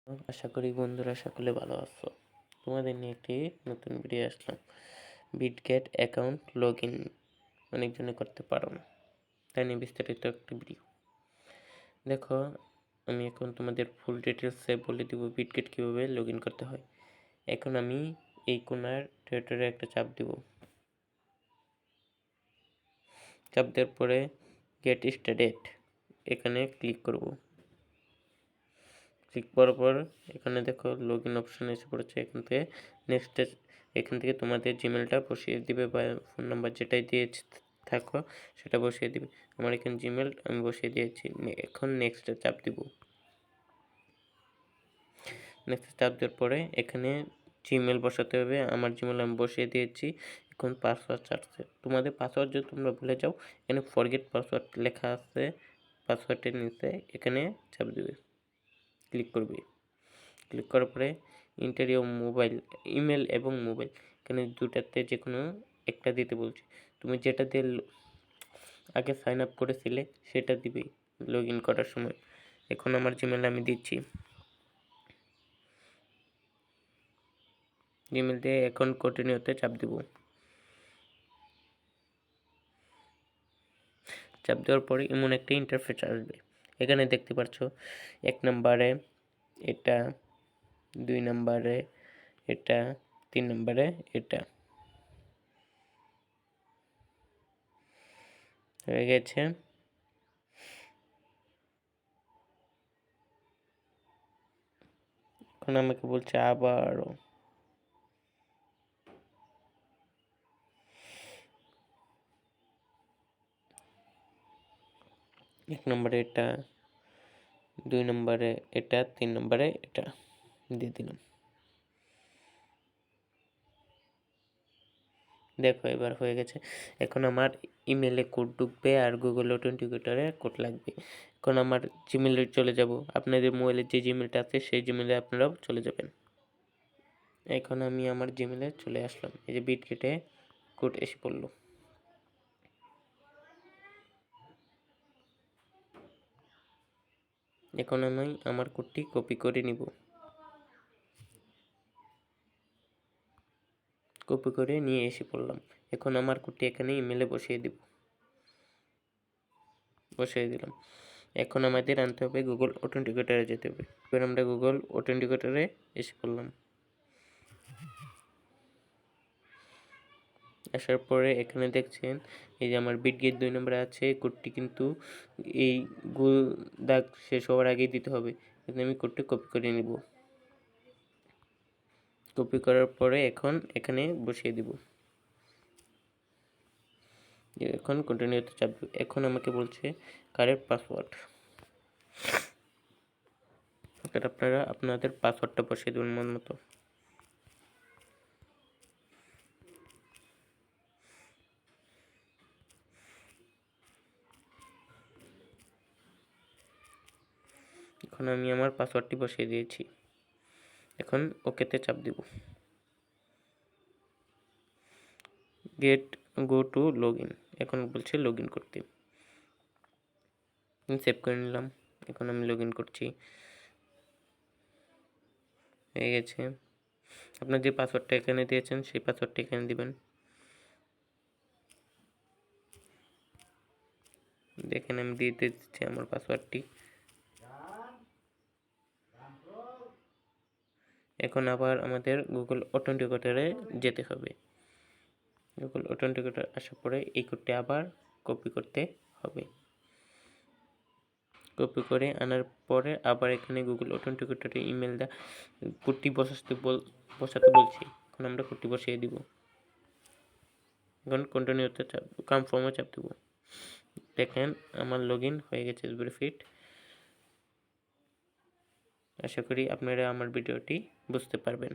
আশা করি বন্ধুরা সকলে ভালো আছো। তোমাদের নিয়ে একটি নতুন ভিডিও আসলাম। বিটগেট অ্যাকাউন্ট লগ ইন অনেকজনে করতে পারো না, তাই নিয়ে বিস্তারিত একটি ভিডিও দেখো। আমি এখন তোমাদের ফুল ডিটেলসে বলে দিব বিটগেট কীভাবে লগ ইন করতে হয়। এখন আমি এই কোনার থিয়েটারে একটা চাপ দিব। চাপ দেওয়ার পরে গেট স্টার্টেড এখানে ক্লিক করব। ক্লিক করার পর এখানে দেখো লগ ইন অপশন এসে পড়েছে। এখান থেকে তোমাদের জিমেলটা বসিয়ে দিবে বা ফোন নাম্বার যেটাই দিয়ে থাকো সেটা বসিয়ে দিবে। আমার এখানে জিমেল আমি বসিয়ে দিয়েছি। এখন নেক্সটে চাপ দিব। নেক্সট চাপ দেওয়ার পরে এখানে জিমেল বসাতে হবে। আমার জিমেল আমি বসিয়ে দিয়েছি। এখন পাসওয়ার্ড চাচ্ছে। তোমাদের পাসওয়ার্ড যদি তোমরা ভুলে যাও, এখানে ফরগেট পাসওয়ার্ড লেখা আছে। পাসওয়ার্ডের নিচে এখানে চাপ দিবে, ক্লিক করবে। ক্লিক করার পরে ইন্টার ইওর মোবাইল, ইমেল এবং মোবাইল, এখানে দুটাতে যে কোনো একটা দিতে বলছে। তুমি যেটা দিয়ে আগে সাইন আপ করেছিলে সেটা দিবে লগ ইন করার সময়। এখন আমার জিমেল আমি দিচ্ছি। জিমেল দিয়ে এখন কন্টিনিউতে চাপ দিব। চাপ দেওয়ার পরে এমন একটা ইন্টারফেস আসবে। এখানে দেখতে পাচ্ছ 1 নম্বরে এটা, 2 নম্বরে এটা, 3 নম্বরে এটা হয়ে গেছে। এখন আমাকে বলছে আবারও 1 নম্বরে এটা, 2 নম্বরে এটা, 3 নম্বরে এটা দিয়ে দিলাম। দেখো এবার হয়ে গেছে। এখন আমার ইমেলে কোড ঢুকবে আর গুগল অথেন্টিকেটরে কোড লাগবে। এখন আমার জিমেলে চলে যাব। আপনাদের মোবাইলে যে জিমেলটা আছে সেই জিমেলে আপনারাও চলে যাবেন। এখন আমি আমার জিমেলে চলে আসলাম। এই যে বিটগেটে কোড এসে পড়লো। এখন আমি আমার কোডটি কপি করে নিব। কপি করে নিয়ে এসে পড়লাম। এখন আমার কোডটি এখানে ইমেলে বসিয়ে দিলাম। এখন আমাদের আনতে হবে গুগল অথেন্টিকেটরে যেতে হবে। এবার আমরা গুগল অথেন্টিকেটরে এসে পড়লাম। আসার পরে এখানে দেখছেন এই যে আমার বিটগেট 2 নম্বরে আছে। কোডটি কিন্তু এই গোল দাগ শেষ হওয়ার আগেই দিতে হবে। এখন আমি কোডটি কপি করে নিব। কপি করার পরে এখন এখানে বসিয়ে দিব। এখন কন্টিনিউতে চাপ দিব। এখন আমাকে বলছে কারেক্ট পাসওয়ার্ড। এটা আপনারা আপনাদের পাসওয়ার্ডটা বসিয়ে দেবেন মন মতো। এখন আমি আমার পাসওয়ার্ডটি বসিয়ে দিয়েছি। এখন ওকেতে চাপ দিব। গো টু লগ ইন, এখন বলছে লগ ইন করতে। সেভ করে নিলাম। এখন আমি লগ ইন করছি। হয়ে গেছে। আপনার যে পাসওয়ার্ডটা এখানে দিয়েছেন সেই পাসওয়ার্ডটা এখানে দিবেন। দেখেন আমি দিয়ে দিচ্ছি আমার পাসওয়ার্ডটি। এখন আবার আমাদের গুগল অথেন্টিকেটরে যেতে হবে। গুগল অথেন্টিকেটর আসার পরে এই কোডটি আবার কপি করতে হবে। কপি করে আনার পরে আবার এখানে গুগল অথেন্টিকেটরে ইমেল দা কোডটি বসাতে বলছি। এখন আমরা কোডটি বসিয়ে দিব। এখন কন্টিনিউতে চাপ, কনফার্মে চাপ দেব। দেখেন আমার লগ ইন হয়ে গেছে ভেরিফাইড। আশা করি আপনারা আমার ভিডিওটি বুঝতে পারবেন।